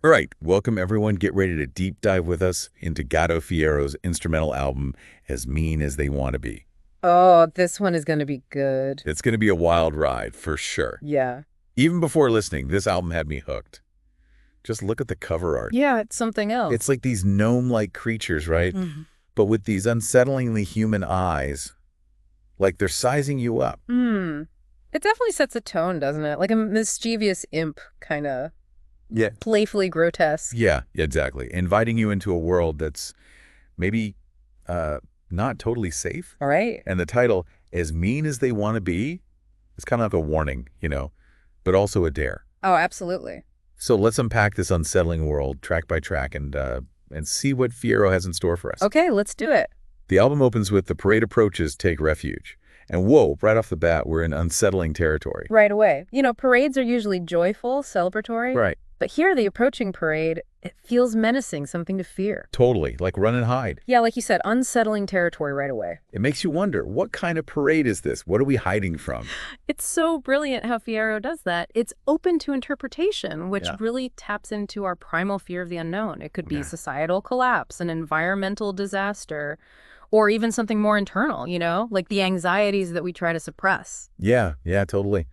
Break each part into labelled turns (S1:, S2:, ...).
S1: All right, welcome everyone. Get ready to deep dive with us into Gato Fiero's instrumental album, As Mean as They Want to Be.
S2: Oh, this one is going to be good.
S1: It's going to be a wild ride, for sure.
S2: Yeah.
S1: Even before listening, this album had me hooked. Just look at the cover art.
S2: Yeah, it's something
S1: It's
S2: else.
S1: like these gnome-like creatures, right?
S2: Mhm.
S1: But with these unsettlingly human eyes, like they're sizing you up.
S2: Hmm. It definitely sets a tone, doesn't it? Like a mischievous imp, kind of
S1: Yeah.
S2: playfully grotesque.
S1: Yeah, exactly. Inviting you into a world that's maybe uh, not totally safe.
S2: All right.
S1: And the title, As Mean as They Want to Be, is kind of like a warning, but also a dare.
S2: Oh, absolutely.
S1: So let's unpack this unsettling world track by track and see what Fiero has in store for us.
S2: Okay, let's do it.
S1: The album opens with The Parade Approaches, Take Refuge. And whoa, right off the bat, we're in unsettling territory.
S2: Right away. Parades are usually joyful, celebratory.
S1: Right.
S2: But here, the approaching parade, it feels menacing, something to fear.
S1: Totally, like run and hide.
S2: Yeah, like you said, unsettling territory right away.
S1: It makes you wonder, what kind of parade is this? What are we hiding from?
S2: It's so brilliant how Fiero does that. It's open to interpretation, which
S1: Yeah.
S2: really taps into our primal fear of the unknown. It could be
S1: Yeah.
S2: societal collapse, an environmental disaster, or even something more internal, like the anxieties that we try to suppress.
S1: Yeah, totally.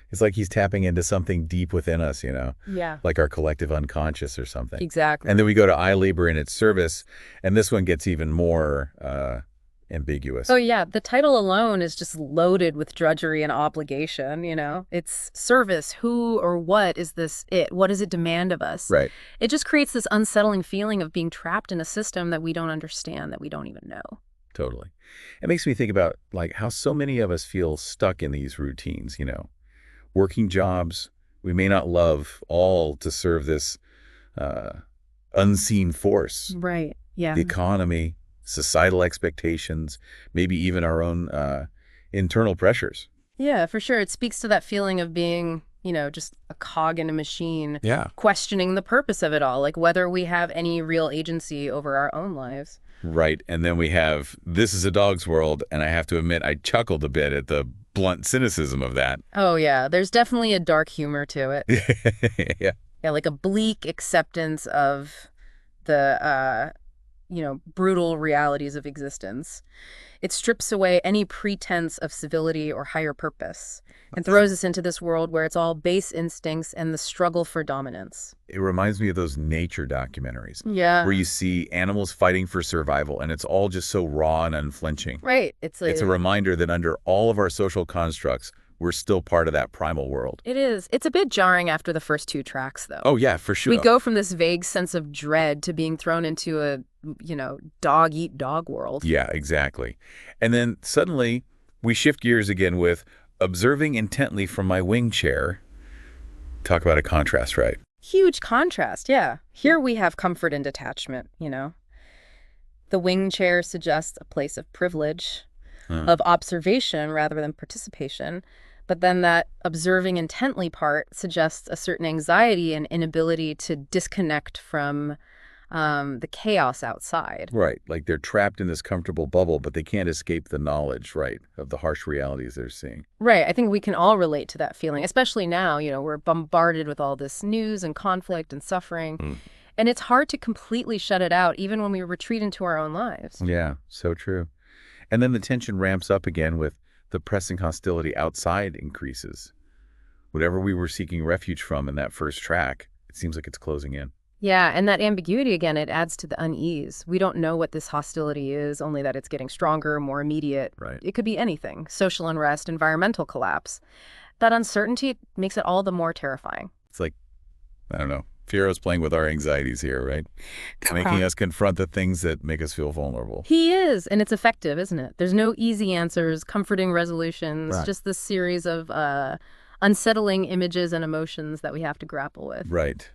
S1: It's like he's tapping into something deep within us,
S2: Yeah.
S1: like our collective unconscious or something.
S2: Exactly.
S1: And then we go to I Labor in Its Service, and this one gets even more ambiguous.
S2: Oh, yeah. The title alone is just loaded with drudgery and obligation, It's service. Who or what is this it? What does it demand of us?
S1: Right.
S2: It just creates this unsettling feeling of being trapped in a system that we don't understand, that we don't even know.
S1: Totally. It makes me think about like how so many of us feel stuck in these routines, working jobs we may not love, all to serve this uh, unseen force,
S2: Right. Yeah.
S1: the economy, societal expectations, maybe even our own internal pressures.
S2: Yeah, for sure. It speaks to that feeling of being, just a cog in a machine,
S1: Yeah.
S2: questioning the purpose of it all, like whether we have any real agency over our own lives.
S1: Right. And then we have This Is a Dog's World, and I have to admit I chuckled a bit at the blunt cynicism of that.
S2: Oh, yeah. There's definitely a dark humor to it.
S1: Yeah.
S2: Yeah, like a bleak acceptance of the, brutal realities of existence. It strips away any pretense of civility or higher purpose and throws us into this world where it's all base instincts and the struggle for dominance.
S1: It reminds me of those nature documentaries
S2: Yeah.
S1: where you see animals fighting for survival, and it's all just so raw and unflinching.
S2: Right. It's
S1: It's a reminder that under all of our social constructs, we're still part of that primal world.
S2: It is. It's a bit jarring after the first two tracks, though.
S1: Oh, yeah, for sure.
S2: We go from this vague sense of dread to being thrown into a, dog-eat-dog world.
S1: Yeah, exactly. And then suddenly we shift gears again with Observing Intently from My Wing Chair. Talk about a contrast, right?
S2: Huge contrast, yeah. Here we have comfort and detachment, The wing chair suggests a place of privilege, of observation rather than participation. But then that observing intently part suggests a certain anxiety and inability to disconnect from the chaos outside.
S1: Right. Like they're trapped in this comfortable bubble, but they can't escape the knowledge, right, of the harsh realities they're seeing.
S2: Right. I think we can all relate to that feeling, especially now, we're bombarded with all this news and conflict and suffering. And it's hard to completely shut it out, even when we retreat into our own lives.
S1: Yeah, so true. And then the tension ramps up again with the pressing hostility outside increases. Whatever we were seeking refuge from in that first track, it seems like it's closing in.
S2: Yeah, and that ambiguity, again, it adds to the unease. We don't know what this hostility is, only that it's getting stronger, more immediate.
S1: Right.
S2: It could be anything: social unrest, environmental collapse. That uncertainty makes it all the more terrifying.
S1: It's like, I don't know, Fiero's playing with our anxieties here, right? Making us confront the things that make us feel vulnerable.
S2: He is, and it's effective, isn't it? There's no easy answers, comforting resolutions,
S1: Right.
S2: just this series of unsettling images and emotions that we have to grapple with.
S1: Right.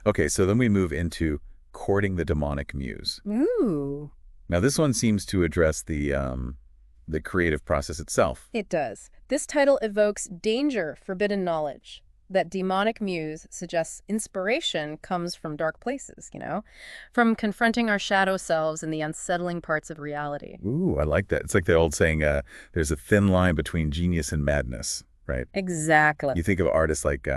S1: Okay, so then we move into Courting the Demonic Muse.
S2: Ooh.
S1: Now, this one seems to address the creative process itself.
S2: It does. This title evokes danger, forbidden knowledge. That demonic muse suggests inspiration comes from dark places, from confronting our shadow selves and the unsettling parts of reality.
S1: Ooh, I like that. It's like the old saying, there's a thin line between genius and madness, right?
S2: Exactly.
S1: You think of artists like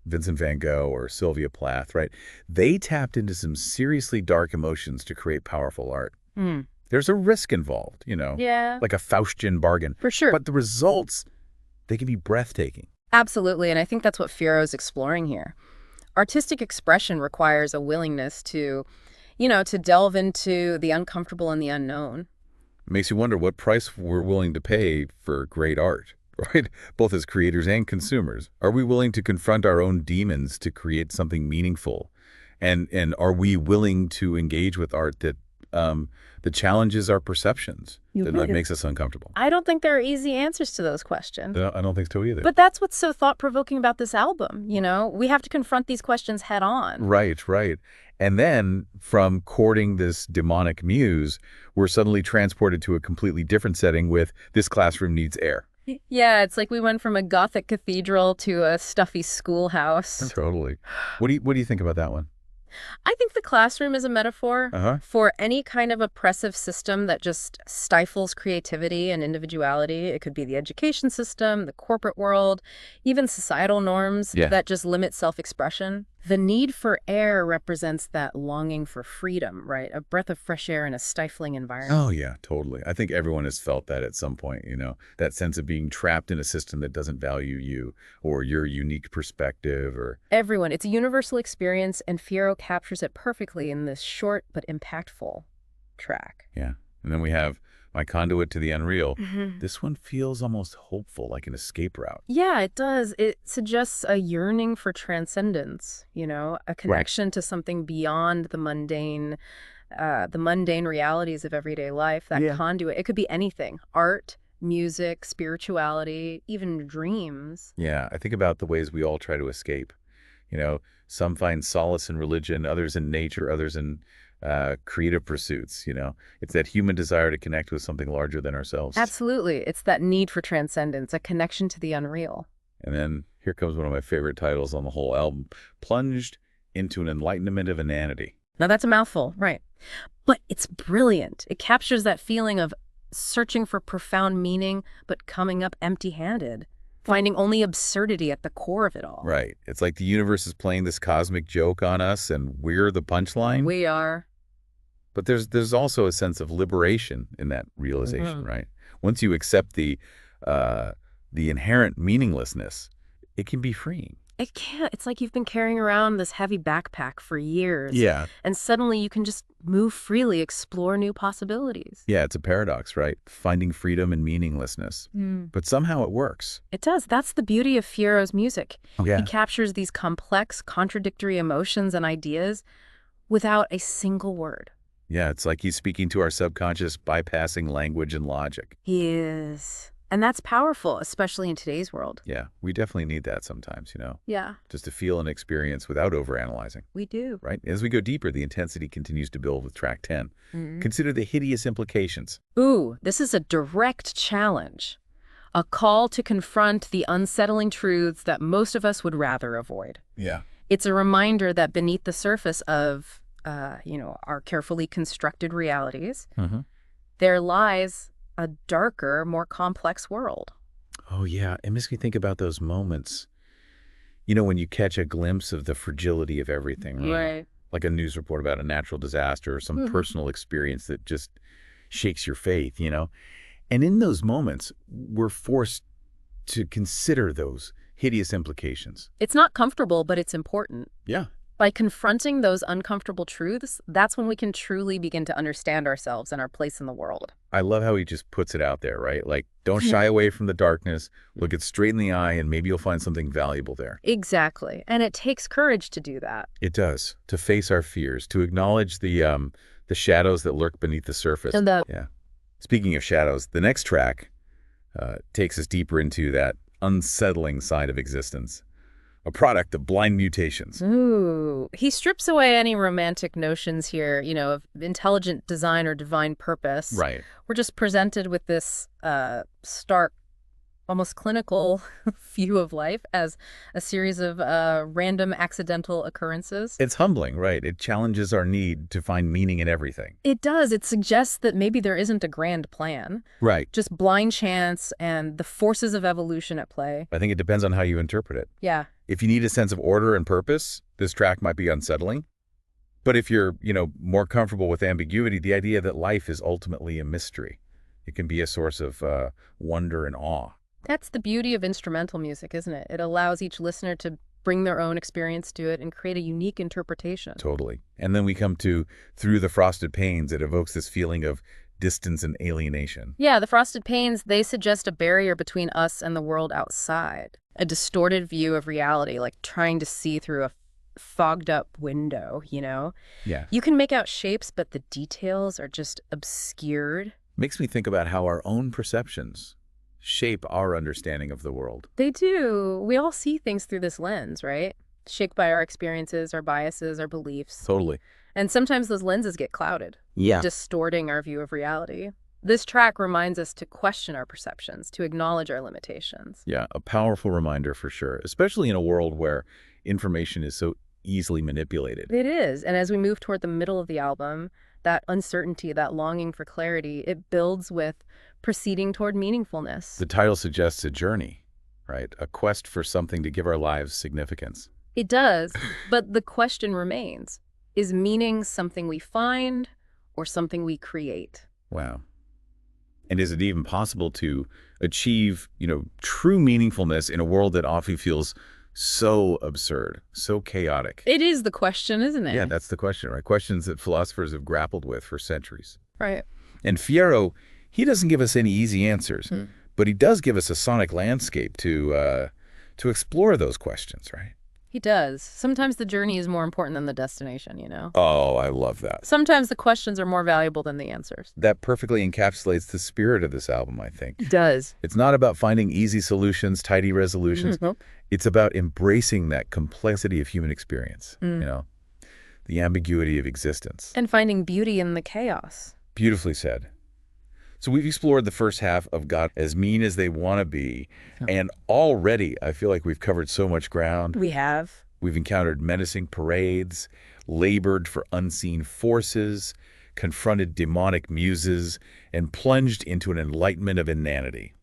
S1: Vincent van Gogh or Sylvia Plath, right? They tapped into some seriously dark emotions to create powerful art.
S2: Hmm.
S1: There's a risk involved,
S2: Yeah,
S1: like a Faustian bargain.
S2: for sure.
S1: But the results, they can be breathtaking.
S2: Absolutely, and I think that's what Fiero's exploring here. Artistic expression requires a willingness to delve into the uncomfortable and the unknown.
S1: It makes you wonder what price we're willing to pay for great art, right? Both as creators and consumers. Are we willing to confront our own demons to create something meaningful? And are we willing to engage with art that challenges our perceptions, that makes us uncomfortable?
S2: I don't think there are easy answers to those questions.
S1: No, I don't think so either.
S2: But that's what's so thought-provoking about this album, you know? We have to confront these questions head on.
S1: Right, right. And then from courting this demonic muse, we're suddenly transported to a completely different setting with This Classroom Needs Air.
S2: Yeah, it's like we went from a Gothic cathedral to a stuffy schoolhouse.
S1: Totally. What do you think about that one?
S2: I think the classroom is a metaphor
S1: Uh-huh.
S2: for any kind of oppressive system that just stifles creativity and individuality. It could be the education system, the corporate world, even societal norms
S1: Yeah.
S2: that just limit self-expression. The need for air represents that longing for freedom, right? A breath of fresh air in a stifling environment.
S1: Oh, yeah, totally. I think everyone has felt that at some point, that sense of being trapped in a system that doesn't value you or your unique perspective or...
S2: Everyone. It's a universal experience, and Fiero captures it perfectly in this short but impactful track.
S1: Yeah. And then we have My Conduit to the Unreal.
S2: Mm-hmm.
S1: This one feels almost hopeful, like an escape route.
S2: Yeah, it does. It suggests a yearning for transcendence, a connection to something beyond the mundane realities of everyday life, that
S1: Yeah.
S2: conduit. It could be anything: art, music, spirituality, even dreams.
S1: Yeah, I think about the ways we all try to escape. Some find solace in religion, others in nature, others in creative pursuits. It's that human desire to connect with something larger than ourselves.
S2: Absolutely. It's that need for transcendence, a connection to the unreal.
S1: And then here comes one of my favorite titles on the whole album, Plunged into an Enlightenment of Inanity.
S2: Now that's a mouthful, right? But it's brilliant. It captures that feeling of searching for profound meaning, but coming up empty-handed, finding only absurdity at the core of it all.
S1: Right. It's like the universe is playing this cosmic joke on us and we're the punchline.
S2: We are.
S1: But there's also a sense of liberation in that realization,
S2: Mhm.
S1: right? Once you accept the inherent meaninglessness, it can be freeing.
S2: It can't. It's like you've been carrying around this heavy backpack for years.
S1: Yeah.
S2: And suddenly you can just move freely, explore new possibilities.
S1: Yeah, it's a paradox, right? Finding freedom and meaninglessness. But somehow it works.
S2: It does. That's the beauty of Fiero's music.
S1: Yeah.
S2: He captures these complex, contradictory emotions and ideas without a single word.
S1: Yeah, it's like he's speaking to our subconscious, bypassing language and logic.
S2: He is. And that's powerful, especially in today's world.
S1: Yeah, we definitely need that sometimes,
S2: Yeah,
S1: just to feel an experience without overanalyzing,
S2: we do.
S1: right? As we go deeper, the intensity continues to build with track 10.
S2: Mhm.
S1: Consider the hideous implications.
S2: Ooh, this is a direct challenge. A call to confront the unsettling truths that most of us would rather avoid.
S1: Yeah.
S2: It's a reminder that beneath the surface of, our carefully constructed realities, there lies a darker, more complex world.
S1: Oh, yeah. It makes me think about those moments, when you catch a glimpse of the fragility of everything, right? Like a news report about a natural disaster or some personal experience that just shakes your faith, And in those moments, we're forced to consider those hideous implications.
S2: It's not comfortable, but it's important.
S1: Yeah.
S2: By confronting those uncomfortable truths, that's when we can truly begin to understand ourselves and our place in the world.
S1: I love how he just puts it out there, right? Like, don't shy away from the darkness, look it straight in the eye, and maybe you'll find something valuable there.
S2: Exactly. And it takes courage to do that.
S1: It does, to face our fears, to acknowledge the shadows that lurk beneath the surface. Yeah. Speaking of shadows, the next track takes us deeper into that unsettling side of existence, a product of blind mutations.
S2: Ooh. He strips away any romantic notions here, of intelligent design or divine purpose.
S1: Right.
S2: We're just presented with this stark, almost clinical view of life as a series of random accidental occurrences.
S1: It's humbling, right? It challenges our need to find meaning in everything.
S2: It does. It suggests that maybe there isn't a grand plan,
S1: Right.
S2: just blind chance and the forces of evolution at play.
S1: I think it depends on how you interpret it.
S2: Yeah.
S1: If you need a sense of order and purpose, this track might be unsettling. But if you're, more comfortable with ambiguity, the idea that life is ultimately a mystery, it can be a source of wonder and awe.
S2: That's the beauty of instrumental music, isn't it? It allows each listener to bring their own experience to it and create a unique interpretation.
S1: Totally. And then we come to Through the Frosted Panes. It evokes this feeling of distance and alienation.
S2: Yeah, the frosted panes, they suggest a barrier between us and the world outside. A distorted view of reality, like trying to see through a fogged up window,
S1: Yeah.
S2: You can make out shapes, but the details are just obscured.
S1: Makes me think about how our own perceptions shape our understanding of the world.
S2: They do. We all see things through this lens, right? Shaped by our experiences, our biases, our beliefs.
S1: Totally.
S2: And sometimes those lenses get clouded,
S1: Yeah.
S2: distorting our view of reality. This track reminds us to question our perceptions, to acknowledge our limitations.
S1: Yeah, a powerful reminder for sure, especially in a world where information is so easily manipulated.
S2: It is. And as we move toward the middle of the album, that uncertainty, that longing for clarity, it builds with proceeding toward meaningfulness.
S1: The title suggests a journey, right? A quest for something to give our lives significance.
S2: It does, but the question remains, is meaning something we find or something we create?
S1: Wow. And is it even possible to achieve, true meaningfulness in a world that often feels so absurd, so chaotic?
S2: It is the question, isn't it?
S1: Yeah, that's the question, right? Questions that philosophers have grappled with for centuries.
S2: Right.
S1: And Fiero, he doesn't give us any easy answers, but he does give us a sonic landscape to explore those questions, right?
S2: He does. Sometimes the journey is more important than the destination,
S1: Oh, I love that.
S2: Sometimes the questions are more valuable than the answers.
S1: That perfectly encapsulates the spirit of this album, I think.
S2: It does.
S1: It's not about finding easy solutions, tidy resolutions.
S2: Nope.
S1: It's about embracing that complexity of human experience, the ambiguity of existence.
S2: And finding beauty in the chaos.
S1: Beautifully said. So we've explored the first half of God as mean as they want to be, and already I feel like we've covered so much ground.
S2: We have.
S1: We've encountered menacing parades, labored for unseen forces, confronted demonic muses, and plunged into an enlightenment of inanity.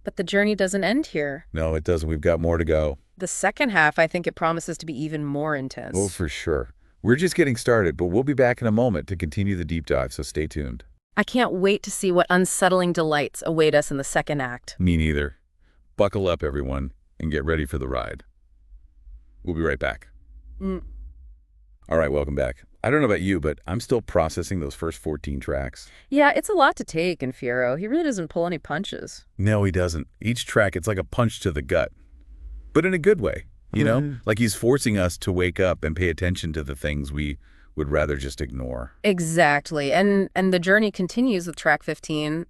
S2: But the journey doesn't end here.
S1: No, it doesn't. We've got more to go.
S2: The second half, I think it promises to be even more intense.
S1: Oh, for sure. We're just getting started, but we'll be back in a moment to continue the deep dive, so stay tuned.
S2: I can't wait to see what unsettling delights await us in the second act.
S1: Me neither. Buckle up, everyone, and get ready for the ride. We'll be right back. All right, welcome back. I don't know about you, but I'm still processing those first 14 tracks.
S2: Yeah, it's a lot to take in Fiero. He really doesn't pull any punches.
S1: No, he doesn't. Each track, it's like a punch to the gut. But in a good way, Like he's forcing us to wake up and pay attention to the things we would rather just ignore.
S2: Exactly. And the journey continues with track 15,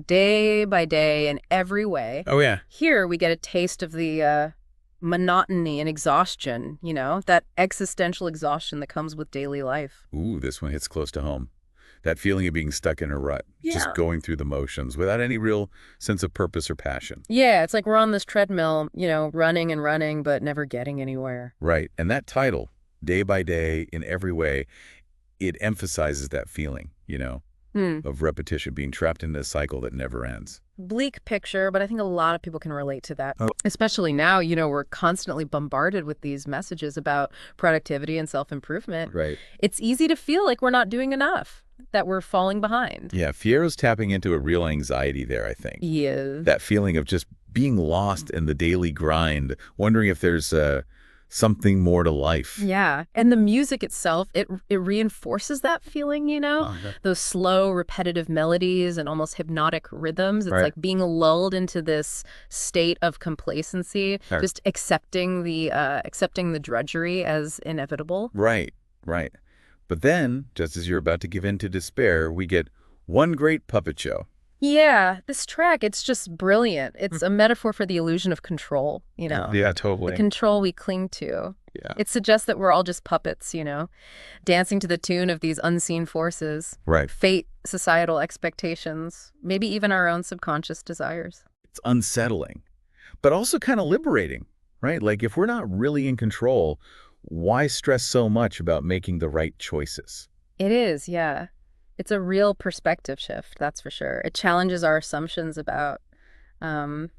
S2: day by day in every way.
S1: Oh, yeah.
S2: Here we get a taste of the monotony and exhaustion, that existential exhaustion that comes with daily life.
S1: Ooh, this one hits close to home. That feeling of being stuck in a rut, just going through the motions without any real sense of purpose or passion.
S2: Yeah, it's like we're on this treadmill, running and running, but never getting anywhere.
S1: Right. And that title, Day by Day, in every way, it emphasizes that feeling, of repetition, being trapped in a cycle that never ends.
S2: Bleak picture, but I think a lot of people can relate to that. Especially now, we're constantly bombarded with these messages about productivity and self-improvement.
S1: Right.
S2: It's easy to feel like we're not doing enough, that we're falling behind.
S1: Yeah, Fiero's tapping into a real anxiety there, I think.
S2: He is.
S1: That feeling of just being lost in the daily grind, wondering if there's something more to life.
S2: Yeah. And the music itself, it reinforces that feeling, those slow, repetitive melodies and almost hypnotic rhythms. It's like being lulled into this state of complacency, just accepting the drudgery as inevitable.
S1: Right. But then, just as you're about to give in to despair, we get one great puppet show.
S2: Yeah, this track, it's just brilliant. It's a metaphor for the illusion of control,
S1: Yeah, totally.
S2: The control we cling to.
S1: Yeah.
S2: It suggests that we're all just puppets, dancing to the tune of these unseen forces.
S1: Right.
S2: Fate, societal expectations, maybe even our own subconscious desires.
S1: It's unsettling, but also kind of liberating, right? Like if we're not really in control, why stress so much about making the right choices?
S2: It is, yeah. It's a real perspective shift, that's for sure. It challenges our assumptions um,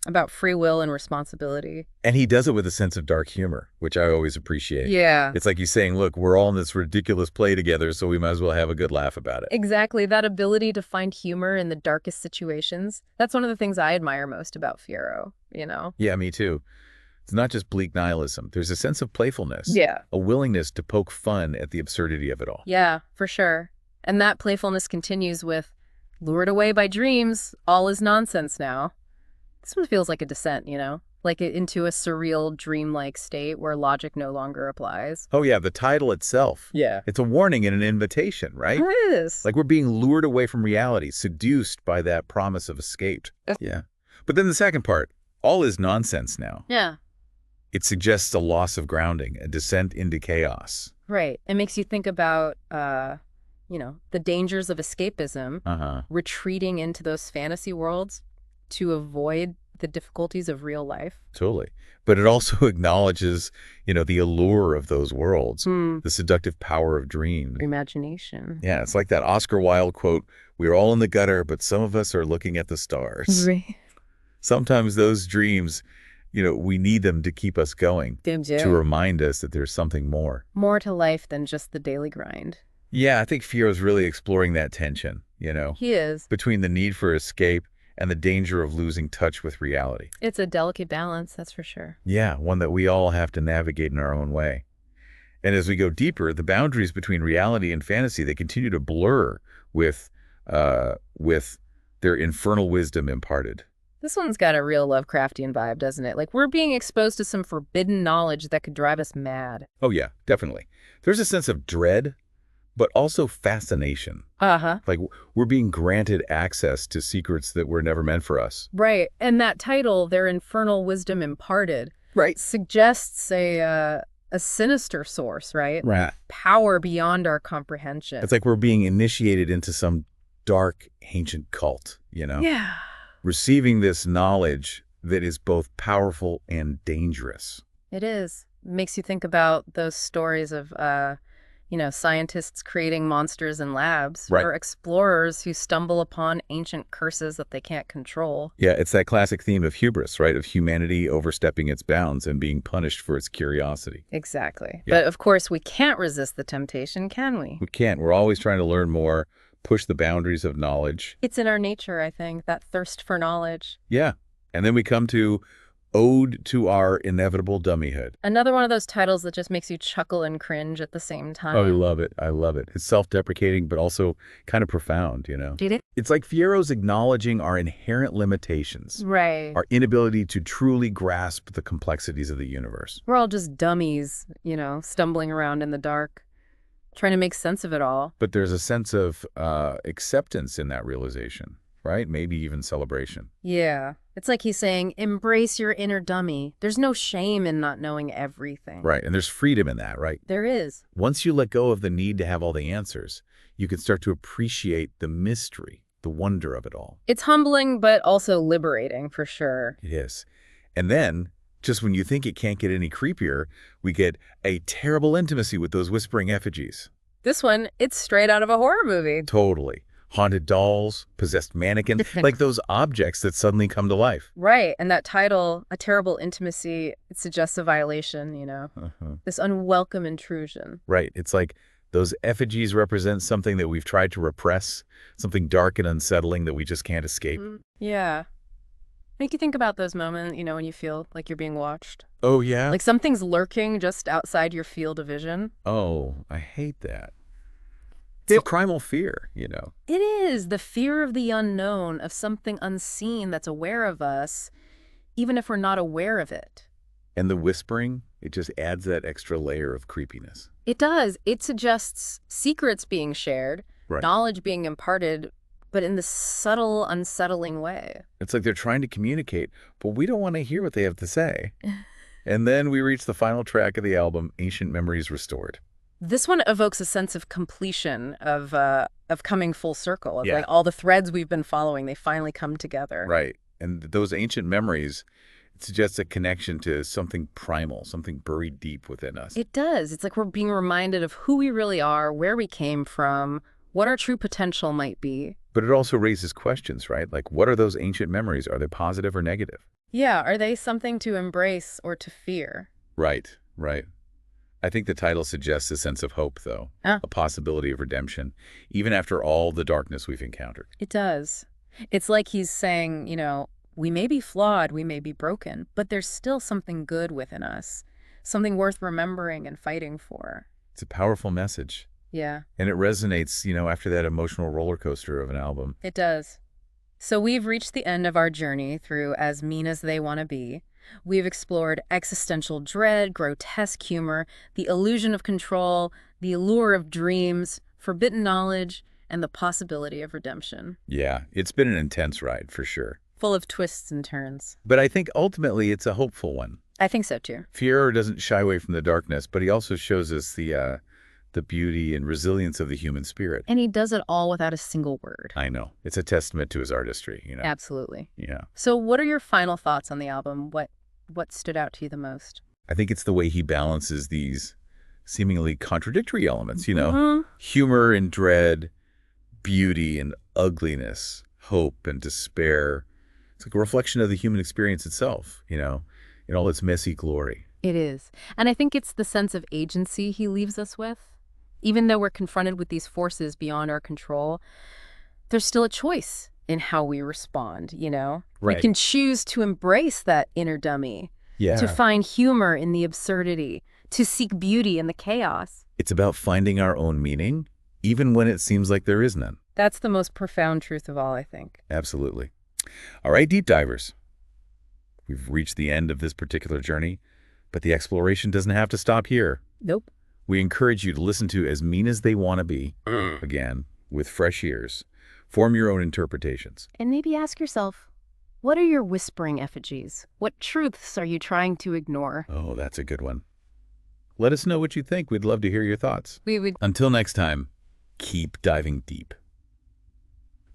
S2: about free will and responsibility.
S1: And he does it with a sense of dark humor, which I always appreciate.
S2: Yeah.
S1: It's like he's saying, look, we're all in this ridiculous play together, so we might as well have a good laugh about it.
S2: Exactly. That ability to find humor in the darkest situations. That's one of the things I admire most about Fiero, you know?
S1: Yeah, me too. It's not just bleak nihilism. There's a sense of playfulness,
S2: Yeah.
S1: a willingness to poke fun at the absurdity of it all.
S2: Yeah, for sure. And that playfulness continues with, lured away by dreams, all is nonsense now. This one feels like a descent, you know? Like into a surreal, dreamlike state where logic no longer applies.
S1: Oh yeah, the title itself.
S2: Yeah.
S1: It's a warning and an invitation, right?
S2: It is.
S1: Like we're being lured away from reality, seduced by that promise of escape. Yeah. But then the second part, all is nonsense now.
S2: Yeah.
S1: It suggests a loss of grounding, a descent into chaos.
S2: Right. It makes you think about, the dangers of escapism, retreating into those fantasy worlds to avoid the difficulties of real life.
S1: Totally. But it also acknowledges, the allure of those worlds, the seductive power of dreams.
S2: Imagination.
S1: Yeah, it's like that Oscar Wilde quote, we're all in the gutter, but some of us are looking at the stars.
S2: Right.
S1: Sometimes those dreams, we need them to keep us going, to remind us that there's something more.
S2: More to life than just the daily grind.
S1: Yeah, I think Fiero's really exploring that tension,
S2: He is.
S1: between the need for escape and the danger of losing touch with reality.
S2: It's a delicate balance, that's for sure.
S1: Yeah, one that we all have to navigate in our own way. And as we go deeper, the boundaries between reality and fantasy, they continue to blur with their infernal wisdom imparted.
S2: This one's got a real Lovecraftian vibe, doesn't it? Like we're being exposed to some forbidden knowledge that could drive us mad.
S1: Oh yeah, definitely. There's a sense of dread, but also fascination. Like we're being granted access to secrets that were never meant for us.
S2: Right. And that title, Their Infernal Wisdom Imparted,
S1: Right.
S2: suggests a sinister source, right?
S1: Right.
S2: Power beyond our comprehension.
S1: It's like we're being initiated into some dark, ancient cult,
S2: Yeah.
S1: Receiving this knowledge that is both powerful and dangerous.
S2: It is. It makes you think about those stories of, scientists creating monsters in labs,
S1: Right.
S2: or explorers who stumble upon ancient curses that they can't control.
S1: Yeah, it's that classic theme of hubris, right? Of humanity overstepping its bounds and being punished for its curiosity.
S2: Exactly.
S1: Yeah.
S2: But of course, we can't resist the temptation, can we?
S1: We can't. We're always trying to learn more, push the boundaries of knowledge.
S2: It's in our nature, I think, that thirst for knowledge.
S1: Yeah. And then we come to Ode to Our Inevitable Dummyhood.
S2: Another one of those titles that just makes you chuckle and cringe at the same time.
S1: Oh, I love it. I love it. It's self-deprecating, but also kind of profound,
S2: Did it?
S1: It's like Fiero's acknowledging our inherent limitations,
S2: Right.
S1: our inability to truly grasp the complexities of the universe.
S2: We're all just dummies, stumbling around in the dark, trying to make sense of it all.
S1: But there's a sense of acceptance in that realization, right? Maybe even celebration.
S2: Yeah. It's like he's saying, embrace your inner dummy. There's no shame in not knowing everything.
S1: Right. And there's freedom in that, right?
S2: There is.
S1: Once you let go of the need to have all the answers, you can start to appreciate the mystery, the wonder of it all.
S2: It's humbling, but also liberating, for sure.
S1: It is. And then, just when you think it can't get any creepier, we get a terrible intimacy with those whispering effigies.
S2: This one, it's straight out of a horror movie.
S1: Totally. Haunted dolls, possessed mannequins, like those objects that suddenly come to life.
S2: Right. And that title, A Terrible Intimacy, it suggests a violation, this unwelcome intrusion.
S1: Right. It's like those effigies represent something that we've tried to repress, something dark and unsettling that we just can't escape.
S2: Yeah. Make you think about those moments, when you feel like you're being watched.
S1: Oh, yeah?
S2: Like something's lurking just outside your field of vision.
S1: Oh, I hate that. It's a primal fear,
S2: It is the fear of the unknown, of something unseen that's aware of us, even if we're not aware of it.
S1: And the whispering, it just adds that extra layer of creepiness.
S2: It does. It suggests secrets being shared,
S1: Right.
S2: knowledge being imparted, but in this subtle, unsettling way.
S1: It's like they're trying to communicate, but we don't want to hear what they have to say. And then we reach the final track of the album, Ancient Memories Restored.
S2: This one evokes a sense of completion, of coming full circle. Of
S1: Yeah.
S2: like all the threads we've been following, they finally come together.
S1: Right. And those ancient memories, suggests a connection to something primal, something buried deep within us.
S2: It does. It's like we're being reminded of who we really are, where we came from, what our true potential might be.
S1: But it also raises questions, right? Like, what are those ancient memories? Are they positive or negative?
S2: Yeah, are they something to embrace or to fear?
S1: Right, right. I think the title suggests a sense of hope, though, a possibility of redemption, even after all the darkness we've encountered.
S2: It does. It's like he's saying, we may be flawed, we may be broken, but there's still something good within us, something worth remembering and fighting for.
S1: It's a powerful message.
S2: Yeah.
S1: And it resonates, after that emotional roller coaster of an album.
S2: It does. So we've reached the end of our journey through As Mean as They Want to Be. We've explored existential dread, grotesque humor, the illusion of control, the allure of dreams, forbidden knowledge, and the possibility of redemption.
S1: Yeah, it's been an intense ride, for sure.
S2: Full of twists and turns.
S1: But I think ultimately it's a hopeful one.
S2: I think so, too.
S1: Fiero doesn't shy away from the darkness, but he also shows us the beauty and resilience of the human spirit.
S2: And he does it all without a single word.
S1: I know. It's a testament to his artistry,
S2: Absolutely.
S1: Yeah.
S2: So what are your final thoughts on the album? What stood out to you the most?
S1: I think it's the way he balances these seemingly contradictory elements,
S2: Mm-hmm.
S1: humor and dread, beauty and ugliness, hope and despair. It's like a reflection of the human experience itself, in all its messy glory.
S2: It is. And I think it's the sense of agency he leaves us with. Even though we're confronted with these forces beyond our control, there's still a choice in how we respond,
S1: Right.
S2: We can choose to embrace that inner dummy,
S1: Yeah.
S2: to find humor in the absurdity, to seek beauty in the chaos.
S1: It's about finding our own meaning, even when it seems like there is none.
S2: That's the most profound truth of all, I think.
S1: Absolutely. All right, deep divers. We've reached the end of this particular journey, but the exploration doesn't have to stop here.
S2: Nope.
S1: We encourage you to listen to As Mean as They Want to Be, again, with fresh ears. Form your own interpretations.
S2: And maybe ask yourself, what are your whispering effigies? What truths are you trying to ignore?
S1: Oh, that's a good one. Let us know what you think. We'd love to hear your thoughts.
S2: We would.
S1: Until next time, keep diving deep.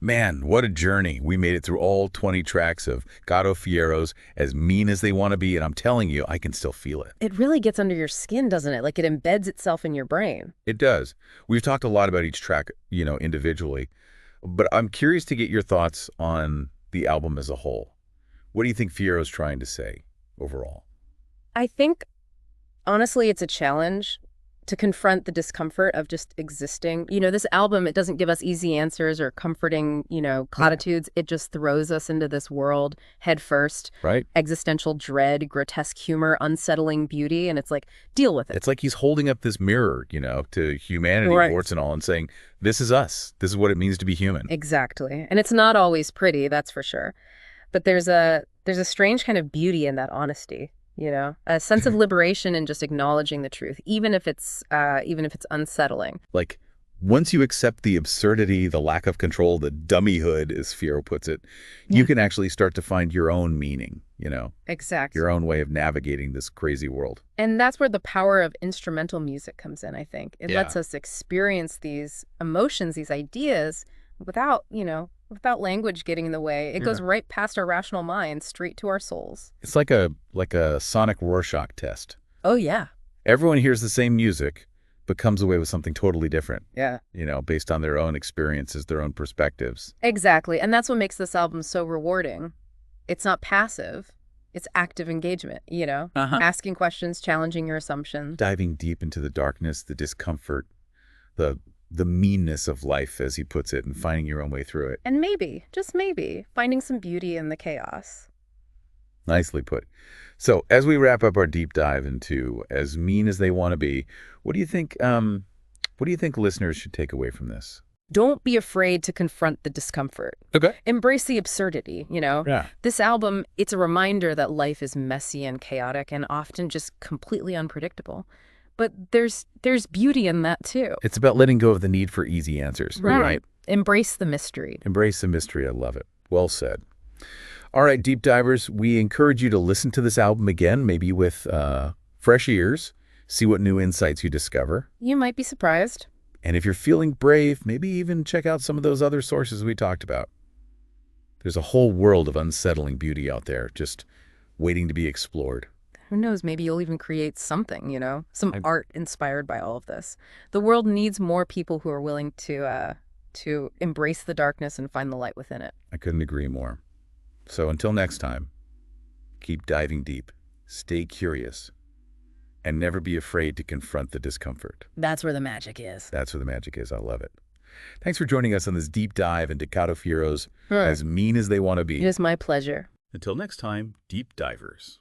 S1: Man, what a journey. We made it through all 20 tracks of Gato Fiero's As Mean as They Want to Be, and I'm telling you, I can still feel it.
S2: It really gets under your skin, doesn't it? Like it embeds itself in your brain.
S1: It does. We've talked a lot about each track, individually, but I'm curious to get your thoughts on the album as a whole. What do you think Fiero's trying to say overall?
S2: I think, honestly, it's a challenge to confront the discomfort of just existing. This album, it doesn't give us easy answers or comforting, platitudes. It just throws us into this world head first.
S1: Right.
S2: Existential dread, grotesque humor, unsettling beauty, and it's like, deal with it.
S1: It's like he's holding up this mirror, to humanity,
S2: Right.
S1: warts and all, and saying, this is us. This is what it means to be human.
S2: Exactly. And it's not always pretty, that's for sure. But there's a strange kind of beauty in that honesty. A sense of liberation in just acknowledging the truth, even if it's unsettling.
S1: Like, once you accept the absurdity, the lack of control, the dummyhood, as Fiero puts it, you can actually start to find your own meaning,
S2: Exactly.
S1: your own way of navigating this crazy world.
S2: And that's where the power of instrumental music comes in, I think. It lets us experience these emotions, these ideas, without language getting in the way. It goes right past our rational minds, straight to our souls.
S1: It's like a sonic Rorschach test.
S2: Oh, yeah.
S1: Everyone hears the same music, but comes away with something totally different.
S2: Yeah.
S1: Based on their own experiences, their own perspectives.
S2: Exactly. And that's what makes this album so rewarding. It's not passive. It's active engagement, asking questions, challenging your assumptions.
S1: Diving deep into the darkness, the discomfort, the meanness of life, as he puts it, and finding your own way through it.
S2: And maybe, just maybe, finding some beauty in the chaos.
S1: Nicely put. So as we wrap up our deep dive into As Mean as They Want to Be, what do you think listeners should take away from this?
S2: Don't be afraid to confront the discomfort.
S1: Okay.
S2: Embrace the absurdity,
S1: Yeah.
S2: This album, it's a reminder that life is messy and chaotic and often just completely unpredictable. But there's beauty in that, too.
S1: It's about letting go of the need for easy answers, right?
S2: Embrace the mystery.
S1: Embrace the mystery. I love it. Well said. All right, deep divers, we encourage you to listen to this album again, maybe with fresh ears, see what new insights you discover.
S2: You might be surprised.
S1: And if you're feeling brave, maybe even check out some of those other sources we talked about. There's a whole world of unsettling beauty out there, just waiting to be explored.
S2: Who knows, maybe you'll even create something, some
S1: I,
S2: art inspired by all of this. The world needs more people who are willing to embrace the darkness and find the light within it.
S1: I couldn't agree more. So until next time, keep diving deep, stay curious, and never be afraid to confront the discomfort.
S2: That's where the magic is.
S1: That's where the magic is. I love it. Thanks for joining us on this deep dive into Gato Fiero's As Mean as They Want to Be.
S2: It is my pleasure.
S1: Until next time, deep divers.